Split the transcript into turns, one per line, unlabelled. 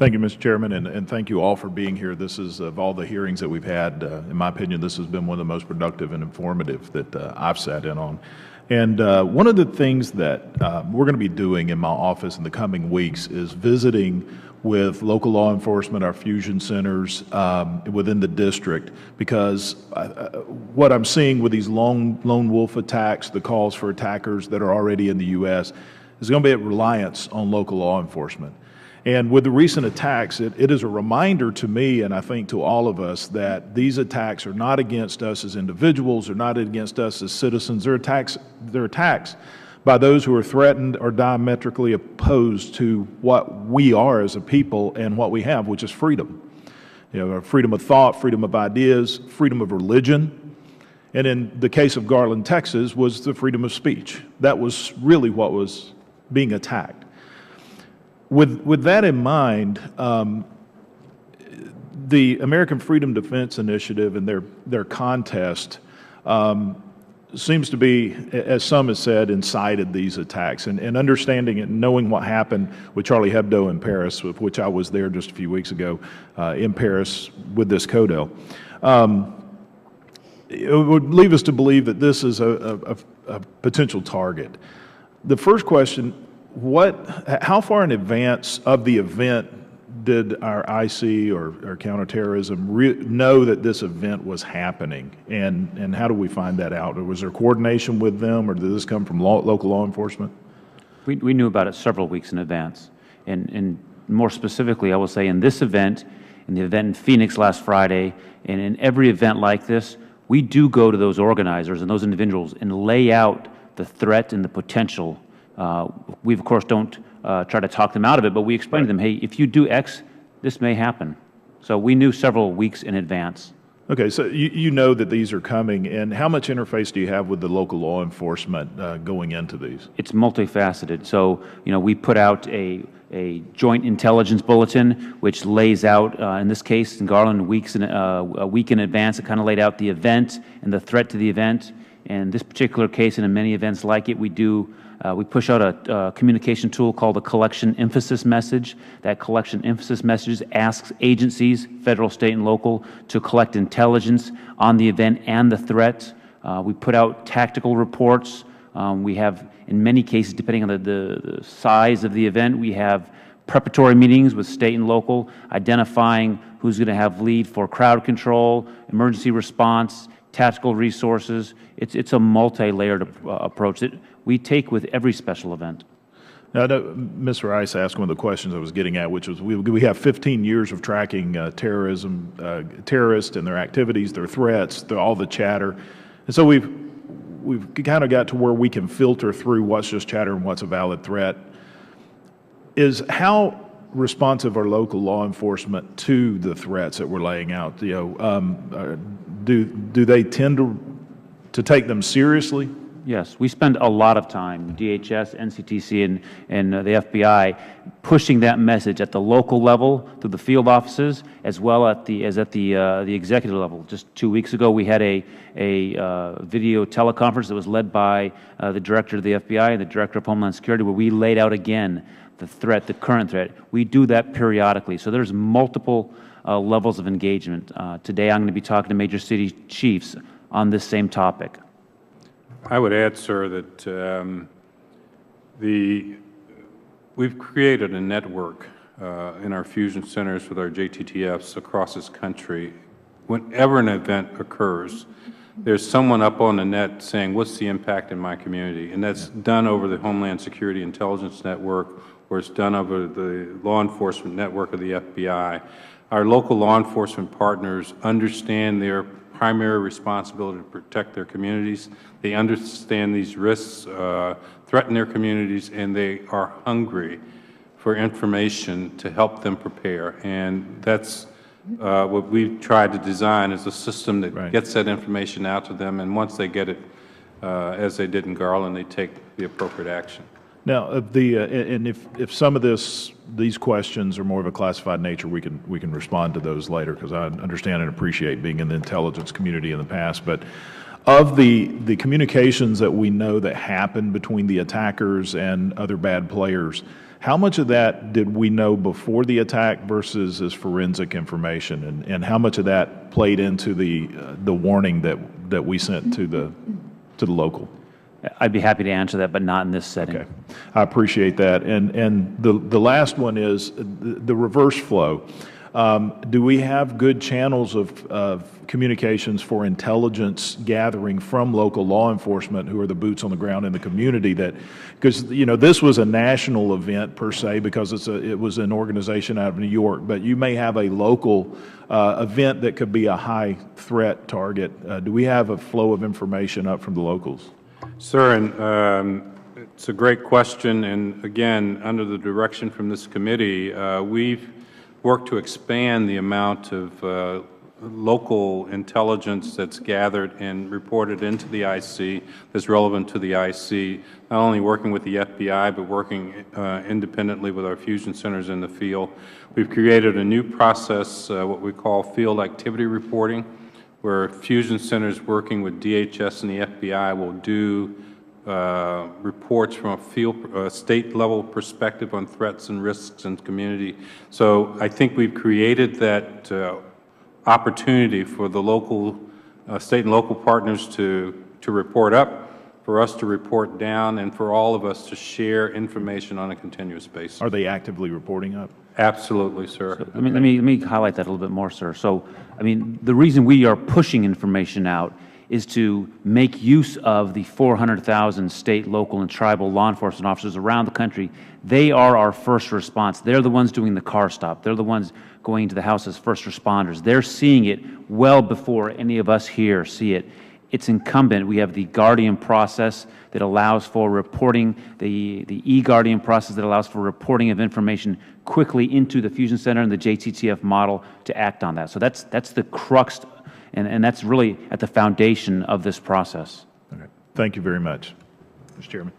Thank you, Mr. Chairman, and thank you all for being here. This is, of all the hearings that we've had, in my opinion, this has been one of the most productive and informative that I've sat in on. And one of the things that we're going to be doing in my office in the coming weeks is visiting with local law enforcement, our fusion centers within the district, because what I'm seeing with these lone wolf attacks, the calls for attackers that are already in the U.S., is going to be a reliance on local law enforcement. And with the recent attacks, it is a reminder to me, and I think to all of us, that these attacks are not against us as individuals, or not against us as citizens. They're attacks by those who are threatened or diametrically opposed to what we are as a people and what we have, which is freedom. You know, freedom of thought, freedom of ideas, freedom of religion. And in the case of Garland, Texas, was the freedom of speech. That was really what was being attacked. With that in mind, the American Freedom Defense Initiative and their contest seems to be, as some have said, incited these attacks. And understanding and knowing what happened with Charlie Hebdo in Paris, with which I was there just a few weeks ago in Paris with this CODEL, it would leave us to believe that this is a potential target. The first question, how far in advance of the event did our IC or counterterrorism know that this event was happening, and how do we find that out? Or was there coordination with them, or did this come from local law enforcement?
We knew about it several weeks in advance, and more specifically, I will say in this event, in the event in Phoenix last Friday, and in every event like this, we do go to those organizers and those individuals and lay out the threat and the potential. We, of course, don't try to talk them out of it, but we explain to them, hey, if you do X, this may happen. So we knew several weeks in advance.
Okay, so you know that these are coming, and how much interface do you have with the local law enforcement going into these?
It's multifaceted. So, you know, we put out a joint intelligence bulletin, which lays out, in this case, in Garland, a week in advance, it kind of laid out the event and the threat to the event. In this particular case, and in many events like it, we push out a communication tool called a collection emphasis message. That collection emphasis message asks agencies, federal, state, and local, to collect intelligence on the event and the threat. We put out tactical reports. We have, in many cases, depending on the size of the event, we have preparatory meetings with state and local, identifying who's going to have lead for crowd control, emergency response, tactical resources. It's a multi-layered approach that we take with every special event.
Now, I know Mr. Rice asked one of the questions I was getting at, which was we have 15 years of tracking terrorism, terrorists and their activities, their threats, all the chatter. And so we've kind of got to where we can filter through what's just chatter and what's a valid threat. Is how responsive are local law enforcement to the threats that we're laying out? You know, do they tend to take them seriously?
Yes, we spend a lot of time, DHS, NCTC, and the FBI, pushing that message at the local level through the field offices, as well as at the executive level. Just 2 weeks ago, we had a video teleconference that was led by the director of the FBI and the director of Homeland Security, where we laid out again the threat, the current threat. We do that periodically, so there's multiple levels of engagement. Today, I'm going to be talking to major city chiefs on this same topic.
I would add, sir, that we've created a network in our fusion centers with our JTTFs across this country. Whenever an event occurs, there's someone up on the net saying, what's the impact in my community? And that's done over the Homeland Security Intelligence Network, or it's done over the law enforcement network of the FBI. Our local law enforcement partners understand their primary responsibility to protect their communities. They understand these risks threaten their communities, and they are hungry for information to help them prepare. And that's what we've tried to design, is a system that gets that information out to them, and once they get it, as they did in Garland, they take the appropriate action.
Now, and if some of these questions are more of a classified nature, we can respond to those later, because I understand and appreciate being in the intelligence community in the past. But of the communications that we know that happened between the attackers and other bad players, How much of that did we know before the attack versus as forensic information, and how much of that played into the warning that we sent to the local?
I'd be happy to answer that, but not in this setting.
Okay, I appreciate that. And the last one is the reverse flow. Do we have good channels of communications for intelligence gathering from local law enforcement, who are the boots on the ground in the community? That, because this was a national event per se, because it was an organization out of New York, but you may have a local event that could be a high threat target. Do we have a flow of information up from the locals?
Sir, and it's a great question, and again, under the direction from this committee, we've worked to expand the amount of local intelligence that's gathered and reported into the IC that's relevant to the IC, not only working with the FBI, but working independently with our fusion centers in the field. We've created a new process, what we call field activity reporting, where fusion centers working with DHS and the FBI will do reports from a state-level perspective on threats and risks in the community. So I think we've created that opportunity for the local, state and local partners to report up, for us to report down, and for all of us to share information on a continuous basis.
Are they actively reporting up?
Absolutely, sir.
So, let me highlight that a little bit more, sir. So, I mean, the reason we are pushing information out is to make use of the 400,000 state, local, and tribal law enforcement officers around the country. They are our first response. They're the ones doing the car stop. They're the ones going into the house as first responders. They're seeing it well before any of us here see it. It's incumbent. We have the Guardian process that allows for reporting, the e-Guardian process that allows for reporting of information quickly into the Fusion Center and the JTTF model to act on that. So that's the crux, and that's really at the foundation of this process.
Okay. Thank you very much, Mr. Chairman.